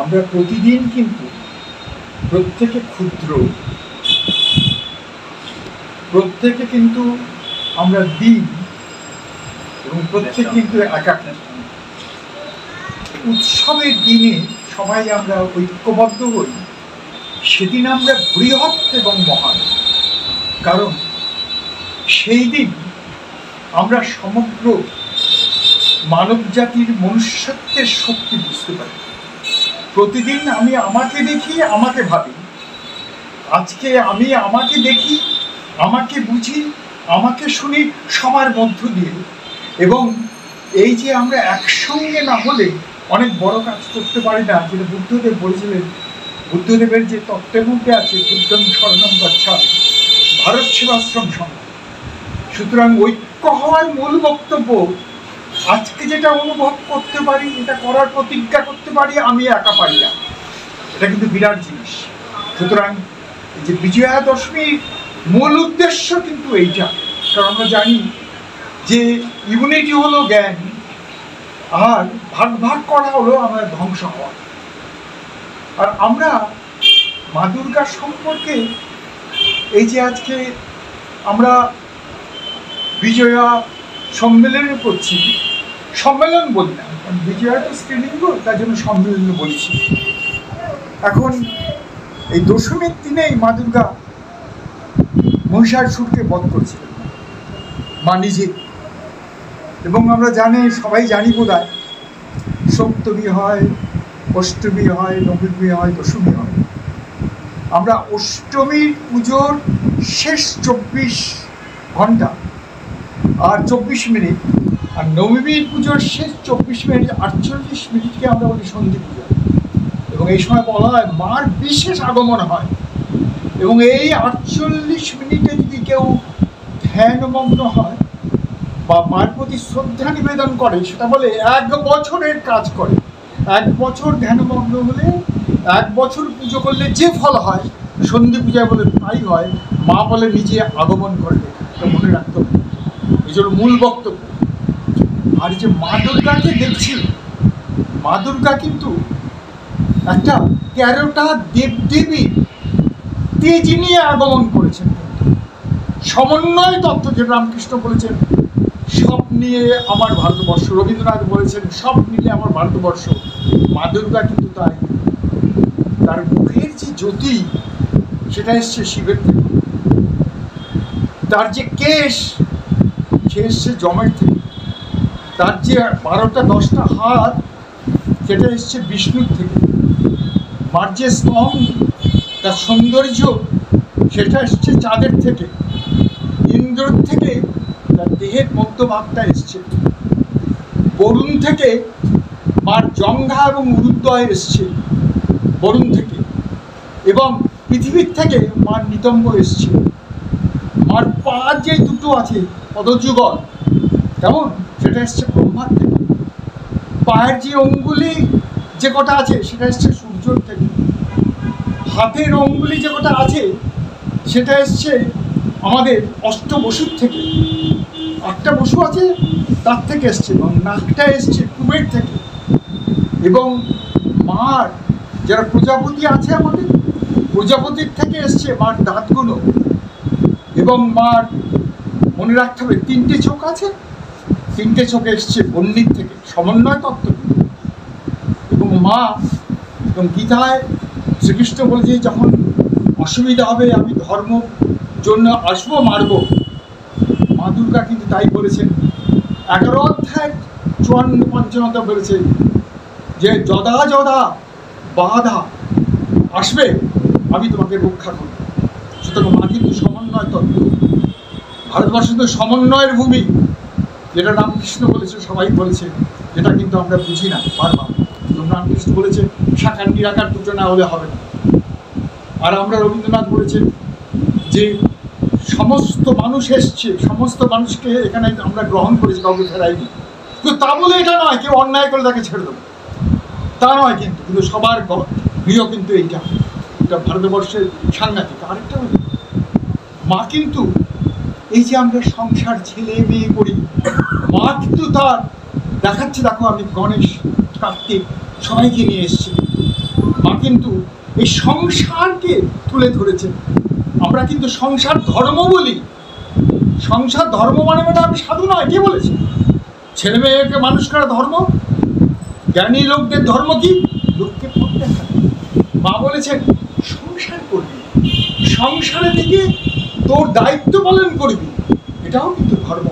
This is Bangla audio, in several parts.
আমরা প্রতিদিন কিন্তু প্রত্যেকে ক্ষুদ্র, প্রত্যেকে কিন্তু আমরা দিন এবং প্রত্যেকে কিন্তু একাকী। উৎসবের দিনে সবাই আমরা ঐক্যবদ্ধ হই, সেদিন আমরা বৃহৎ এবং মহান, কারণ সেই দিন আমরা সমগ্র মানব জাতির মনুষ্যত্বের শক্তি বুঝতে পারি। প্রতিদিন আমি আমাকে দেখি, আমাকে ভাবি, আজকে আমি আমাকে দেখি, আমাকে বুঝি, আমাকে শুনি সবার মধ্য দিয়ে। এবং এই যে আমরা একসঙ্গে না হলে অনেক বড় কাজ করতে পারি না, যেটা বুদ্ধদেব বলেছিলেন। বুদ্ধদেবের যে তত্ত্বের মধ্যে আছে বুদ্ধং শরণং গচ্ছামি, ভারত সেবাশ্রম সংঘ। সুতরাং ঐক্য হওয়ার মূল বক্তব্য, আজকে যেটা অনুভব করতে পারি, এটা করার প্রতিজ্ঞা করতে পারি, আমি একা পারি না, এটা কিন্তু বিরাট জিনিস। সুতরাং যে বিজয়া দশমীর মূল উদ্দেশ্য কিন্তু এইটা, কারণ আমরা জানি যে ইউনিটি হলো জ্ঞান, আর ভাগ ভাগ করা হলো আমাদের ধ্বংস হওয়া। আর আমরা মা দুর্গার সম্পর্কে এই যে আজকে আমরা বিজয়া সম্মেলনে করছি, সম্মেলন বলি না, কারণ বিজয়া তো স্ত্রীলিঙ্গ, তার জন্য সম্মেলন বলছি। এখন এই দশমীর দিনেই মা দুর্গা মহিষাসুরকে বধ করেছিলেন, মা নিজে। এবং আমরা জানি, সবাই জানি বোধহয়, সপ্তমী হয়, অষ্টমী হয়, নবমী হয়, দশমী হয়। আমরা অষ্টমীর পুজোর শেষ 24 ঘন্টা আর 24 মিনিট, আর নবমীর পুজোর শেষ 24 মিনিট 48 মিনিটকে আমরা বলি সন্ধি পুজো। এবং এই সময় বলা হয় মার বিশেষ আগমন হয়। এবং এই 48 মিনিটে যদি কেউ ধ্যানমগ্ন হয় বা মার প্রতি শ্রদ্ধা নিবেদন করে, সেটা বলে 1 বছরের কাজ করে। 1 বছর ধ্যানমগ্ন হলে, 1 বছর পুজো করলে যে ফল হয়, সন্ধি পূজায় বলে তাই হয়। মা বলে নিজে আগমন করবে, এটা মনে রাখতে হবে, এই জন্য মূল বক্তব্য। আর যে মা দুর্গাকে দেখছি, মা দুর্গা কিন্তু একটা 13টা দেবদেবী তেজ নিয়ে আগমন করেছেন। সমন্বয় তত্ত্ব, যে রামকৃষ্ণ বলেছেন সব নিয়ে আমার ভারতবর্ষ, রবীন্দ্রনাথ বলেছেন সব মিলে আমার ভারতবর্ষ। মা দুর্গা কিন্তু তাই। তার মুখের যে জ্যোতি, সেটা এসছে শিবের থেকে। তার যে কেশ, সে এসছে যমের থেকে। তার যে 12টা 10টা হাত, সেটা এসছে বিষ্ণুর থেকে। মার যে স্তন, তার সৌন্দর্য, সেটা এসছে চাঁদের থেকে। ইন্দ্র থেকে তার দেহের মধ্যভাগটা এসছে। বরুণ থেকে মার জঙ্ঘা এবং উরুদ্বয় এসছে, বরুণ থেকে। এবং পৃথিবীর থেকে মার নিতম্ব এসছে। মার পা যে দুটো আছে পদযুগল, কেমন, সেটা এসছে ব্রহ্মার থেকে। পায়ের যে অঙ্গুলি যে কটা আছে, সেটা এসছে সূর্যর থেকে। হাতের অঙ্গুলি যে কটা আছে, সেটা এসছে আমাদের অষ্টবসুর থেকে। 8টা বসু আছে, তার থেকে এসছে। এবং নাকটা এসছে কুবের থেকে। এবং মার যারা প্রজাপতি আছে, আমাদের প্রজাপতির থেকে এসছে মার দাঁতগুলো। এবং মার মনে রাখতে হবে 3টে চোখ আছে, 3টে চোখ এসছে বন্যির থেকে, সমন্বয় তত্ত্ব। এবং মা, এবং গীতায় শ্রীকৃষ্ণ বলছে যখন অসুবিধা হবে আমি ধর্ম জন্য আসবো, মারব। মা দুর্গা কিন্তু তাই বলেছেন। 11 অধ্যায় 54-55 বলেছে যে যদা যদা বাধা আসবে, আমি তোমাকে রক্ষা করব। সুতরাং মা কিন্তু সমন্বয় তত্ত্ব। ভারতবর্ষ তো সমন্বয়ের ভূমি, যেটা রামকৃষ্ণ বলেছে, সবাই বলেছে, যেটা কিন্তু আমরা বুঝি না বারবার। রামকৃষ্ণ বলেছে সাকার নিরাকার দুটো না হলে হবে না। আর আমরা রবীন্দ্রনাথ বলেছেন যে সমস্ত মানুষ এসছে, সমস্ত মানুষকে এখানে আমরা গ্রহণ করেছি, কাউকে ফেরাইনি। কিন্তু তা বলে এটা নয় কেউ অন্যায় করে তাকে ছেড়ে দেবো, তা নয়। কিন্তু সবার প্রিয় কিন্তু এইটা, এটা ভারতবর্ষের সাংঘাতিক। আরেকটা হলো মা কিন্তু এই যে আমরা সংসার ছেলে মেয়ে করি, মা কিন্তু তার দেখাচ্ছে, দেখো আমি গণেশ, কার্তিক সবাইকে নিয়ে এসেছি। কিন্তু এই সংসারকে তুলে ধরেছেন। আমরা কিন্তু সংসার ধর্ম বলি, সংসার ধর্ম মানে আমি সাধু নয়, কে বলেছে? ছেলে মেয়েকে মানুষ করা ধর্ম। জ্ঞানী লোকদের ধর্ম কি? লোককে পড়তে থাকে। মা বলেছেন সংসার করবি, সংসারে থেকে তোর দায়িত্ব পালন করবি, এটাও কিন্তু ধর্ম।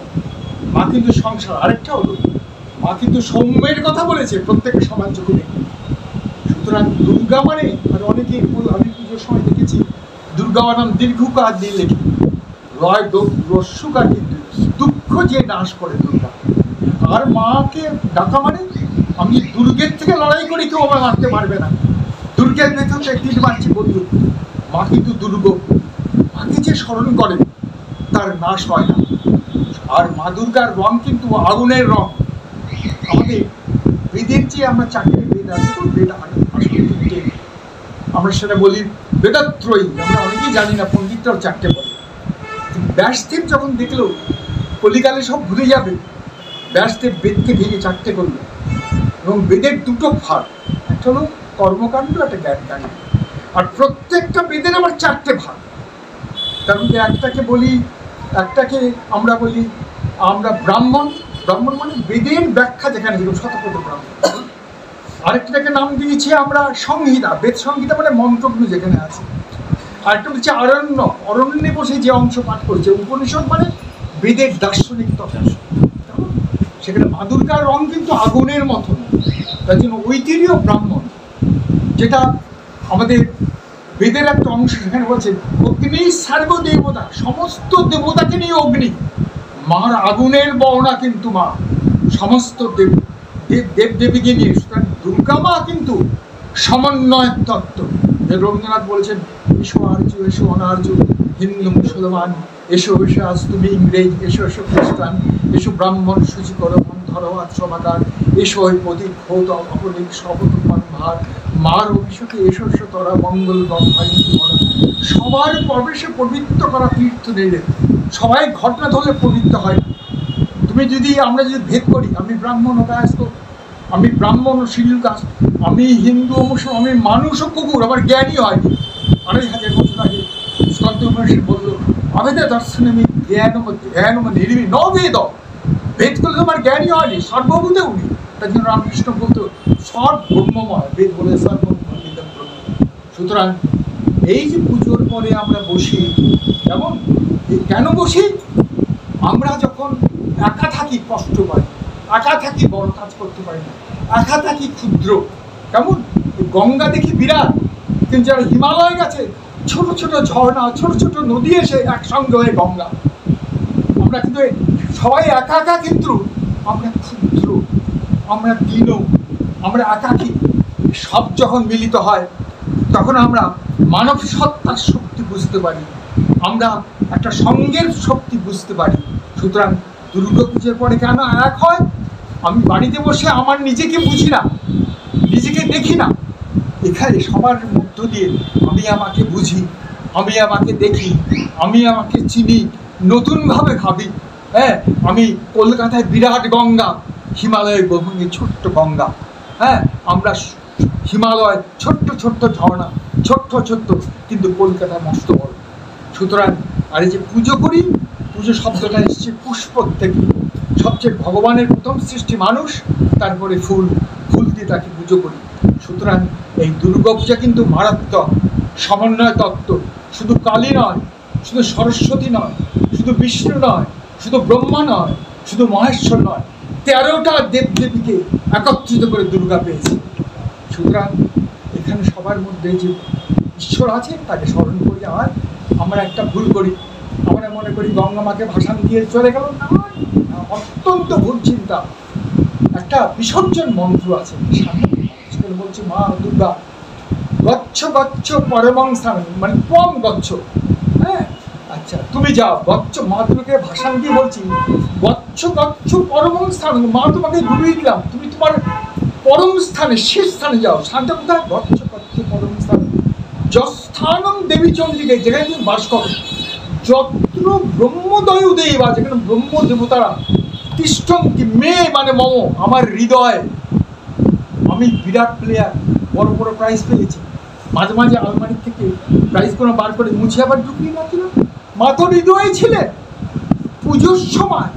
মা কিন্তু সংসার। আরেকটা হলো মা কিন্তু সৌম্যের কথা বলেছে প্রত্যেক সমাজ যখন। সুতরাং দুর্গা মানে, আর অনেকে আমি পুজোর সময় দেখেছি দুর্গা নাম দীর্ঘকার দিয়ে লেখে, রয় রস্যুকার, কিন্তু দুঃখ যে নাশ করে দুর্গা। আর মাকে ডাকা মানে আমি দুর্গের থেকে লড়াই করি, কেউ আমায় মারতে পারবে না। দুর্গের ভেতরে তীর মারছি বন্ধু, মা কিন্তু দুর্গ। মাকে যে স্মরণ করে তার নাশ হয় না। আর মা দুর্গার রং কিন্তু আগুনের রং। আমাদের বেদের যে আমরা চারটে বেদ আছে, বেদ আসলে আমরা সেটা বলি বেদাত্রয়ী, আমরা অনেকেই জানি না, পণ্ডিতরাও চারটে বলে। ব্যাসদেব যখন দেখলো কলিকালে সব ভুলে যাবে, ব্যাসদেব বেদকে ভেঙে চারটে করলো। এবং বেদের দুটো ভাগ, একটা হলো কর্মকাণ্ড, একটা জ্ঞানকাণ্ড। আর প্রত্যেকটা বেদের আবার চারটে ভাগ। তার মধ্যে একটাকে বলি, একটাকে আমরা বলি আমরা ব্রাহ্মণ। ব্রাহ্মণ মানে বেদের ব্যাখ্যা যেখানে যেরকম শতপথ ব্রাহ্মণ। আরেকটাকে নাম দিয়েছি আমরা সংহিতা, বেদ সংহিতা মানে মন্ত্রগুলো যেখানে আছে। আরেকটা হচ্ছে অরণ্য, অরণ্যে বসে যে অংশ পাঠ করছে। উপনিষদ মানে বেদের দার্শনিক তত্ত্ব। সেখানে মা দুর্গার রং কিন্তু আগুনের মতন, তার জন্য ঐতিহ্য ব্রাহ্মণ, যেটা আমাদের বেদের একটা অংশ। সেখানে বলছে অগ্নি সর্বদেবতা, সমস্ত দেবতাকে নিয়ে অগ্নি। মার আগুনের বর্ণা কিন্তু মা সমস্ত দেব দেবদেবীকে নিয়ে। সুতরাং দুর্গা মা কিন্তু সমন্বয়ের তত্ত্ব। রবীন্দ্রনাথ বলেছেন এসো আর্য, এসো অনার্য, হিন্দু মুসলমান, এসো এসো আজ তুমি ইংরেজ, এসো এসো খ্রিস্টান, এসো ব্রাহ্মণ শুচিকর ধরো আশ্রমাকার, এসো ওই প্রতীক ভৌত অপরিক সবতমান ভার, মার অভিষেকে এসো এসো তোরা মঙ্গল গঙ্গায়। সবার প্রবেশে পবিত্র করা তীর্থ নেড়ে, সবাই ঘটনা ধরলে পবিত্র হয়। তুমি যদি আমরা যদি ভেদ করি, আমি ব্রাহ্মণ ও কায়স্থ, আমি ব্রাহ্মণ ও শিল কাজ, আমি হিন্দু ও মুসলমান, আমি মানুষ ও কুকুর, আমার জ্ঞানী হয়নি। 2500 বছর আগে স্কন্দ মহর্ষি বলল আবেদে দর্শনে আমি জ্ঞান নির্মী ন বেদ, বেদ করলে তোমার জ্ঞানী হয়নি, সর্বভূতে উনি। তার জন্য রামকৃষ্ণ বলতো সব ব্রহ্মময়, বেদ বলে সর্বময় বিদ্যা ব্রহ্ম। সুতরাং এই যে পুজোর পরে আমরা বসি, কেমন কেন বসি? আমরা যখন একা থাকি কষ্ট পাই, একা থাকি বড় কাজ করতে পারি না, একা থাকি ক্ষুদ্র। কেমন গঙ্গা দেখি বিরাট, কিন্তু যারা হিমালয় গেছে ছোট ছোট ঝর্ণা, ছোট ছোট নদী এসে একসঙ্গে হয়ে গঙ্গা। আমরা কিন্তু সবাই একা একা, কিন্তু আমরা ক্ষুদ্র, আমরা দীন, আমরা একাকী। সব যখন মিলিত হয় তখন আমরা মানব সত্তার শক্তি বুঝতে পারি, আমরা একটা সঙ্গের শক্তি বুঝতে পারি। সুতরাং দুর্গা পুজোর পরে কেন এক হয়? আমি বাড়িতে বসে আমার নিজেকে বুঝি না, নিজেকে দেখি না। এখানে সবার মধ্য দিয়ে আমি আমাকে বুঝি, আমি আমাকে দেখি, আমি আমাকে চিনি, নতুনভাবে ভাবি। হ্যাঁ, আমি কলকাতায় বিরাট গঙ্গা, হিমালয়ের গভীরে ছোট্ট গঙ্গা। হ্যাঁ, আমরা হিমালয় ছোট্ট ছোট্ট ঝর্ণা, ছোট্ট ছোট্ট, কিন্তু কলকাতায় মস্ত বড়। সুতরাং আর এই যে পুজো করি, পুজো শব্দটা এসছে পুষ্প থেকে। সবচেয়ে ভগবানের প্রথম সৃষ্টি মানুষ, তারপরে ফুল, ফুল দিয়ে তাকে পুজো করি। সুতরাং এই দুর্গা পূজা কিন্তু মারাত্মক সমন্বয় তত্ত্ব। শুধু কালী নয়, শুধু সরস্বতী নয়, শুধু বিষ্ণু নয়, শুধু ব্রহ্মা নয়, শুধু মহেশ্বর নয়, 13টা দেবদেবীকে একত্রিত করে দুর্গা পেয়েছে। সুতরাং এখানে সবার মধ্যে যে ঈশ্বর আছে তাকে স্মরণ করি। আমরা একটা ভুল করি, আমরা মনে করি গঙ্গা মাকে ভাসান দিয়ে চলে গেল। না, অত্যন্ত ভুল চিন্তা। একটা বিসর্জন মন্ত্র আছে, বলছে মা দুর্গা গচ্ছ গচ্ছ পরমং স্থান, মানে পম গচ্ছ। হ্যাঁ, আচ্ছা তুমি যাও গচ্ছ, মা দুর্গাকে ভাসান দিয়ে বলছি গচ্ছ গচ্ছ পরমং স্থান, মা তোমাকে ডুবিয়ে দিলাম, তুমি তোমার পরম স্থানে, শেষ স্থানে যাও। স্থানটা কোথায়? গচ্ছ গচ্ছ পরম স্থান যস্থানম দেবী চন্দ্রিকে, যেখানে তুমি বাস করো। যত্র ব্রহ্মদয় দেবা, যেখানে ব্রহ্ম দেবতারা তিষ্ঠন্তি মে মানে মম, আমার হৃদয়। আমি বিরাট প্লেয়ার, বড় বড় প্রাইজ পেয়েছি, মাঝে মাঝে আলমারি থেকে প্রাইজগুলো বার করে মুছে আবার ঢুকিয়ে রাখছিল। মা তো হৃদয়ে ছিলেন। পুজোর সময়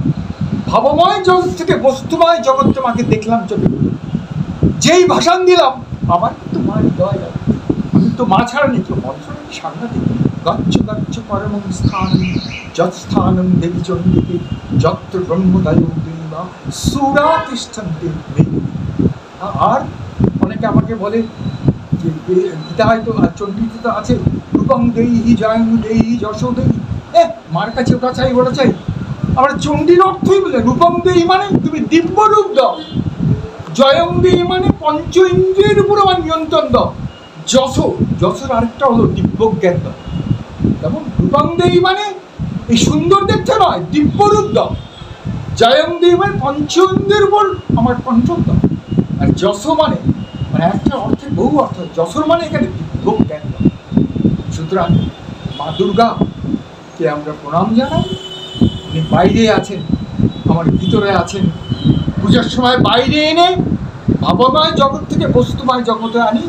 ভাবময় জগৎ থেকে বস্তুময় জগৎকে মাকে দেখলাম চোখে, যেই ভাষণ দিলাম আমার কিন্তু মা হৃদয় গেল। আমি তো মা ছাড়া নেই, তো মন্ত্র সাংঘাতিক। গচ্ছ গচ্ছ পরমং স্থানম যৎস্থানম দেবী চন্ডিকে যত্র ব্রহ্মদায় দেবা সুরা তিষ্ঠন্তে। আর অনেকে আমাকে বলে যে গীতা হয়তো চণ্ডীতে তো আছে রূপং দেহি জয়ং দেহি যশ দেহি, মার কাছে ওটা চাই ওটা চাই। আমরা চণ্ডীর অর্থই বলে রূপং দেহি মানে তুমি দিব্য রূপ দাও, জয়ং দেহি মানে পঞ্চ ইন্দ্রিয়ের উপর আমার নিয়ন্ত্রণ দাও, যশোর আরেকটা হলো দিব্য জ্ঞান দাও। যেমন রূপং দেহি মানে এই সুন্দর দেখতে নয়, দিব্য রূপ দাও। জয়ং দেহি মানে পঞ্চ ইন্দ্রিয়ের উপর আমার কন্ট্রোল দাও। আর যশ মানে একটা অর্থের বহু অর্থ, যশোর মানে এখানে দিব্য জ্ঞান দাও। সুতরাং মা দুর্গাকে আমরা প্রণাম জানাই। উনি বাইরে আছেন, আমার ভিতরে আছেন। পূজার সময় বাইরে এনে ভাবময় জগৎ থেকে বস্তুময় জগতে আনি।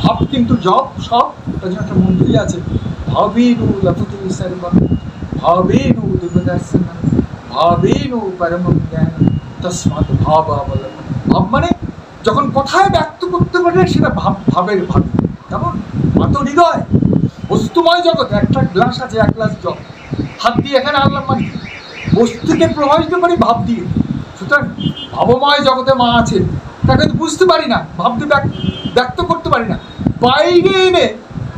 ভাব কিন্তু জপ সব, তার জন্য একটা মন্ত্রী আছে, ভাবেনু লভতে সর্বম ভাবেনু দেবদর্শনম ভাবেনু পরমং জ্ঞানম তস্মাৎ ভাবাবলম্বনম। ভাব মানে যখন কথায় ব্যক্ত করতে পারে সেটা ভাবের ভাবে। কেমন মাতো হৃদয় বস্তুময় জগৎ, একটা গ্লাস আছে, এক গ্লাস জল, হাত দিয়ে এখানে আনলাম মানে বস্তুকে প্রভাবিত করি ভাব দিয়ে। সুতরাং ভাবময় জগতে মা আছে, তাকে তো বুঝতে পারি না, ভাবতে ব্যক্ত করতে পারি না। বাইরে এনে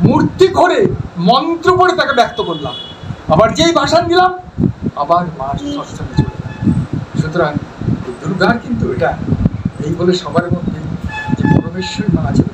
মূর্তি করে মন্ত্র পড়ে তাকে ব্যক্ত করলাম, আবার যেই ভাষণ দিলাম আবার মার সস্থানে চলে গেল। সুতরাং দুর্গার কিন্তু এটা এই বলে সবার মধ্যে যে পরমেশ্বরী মা আছে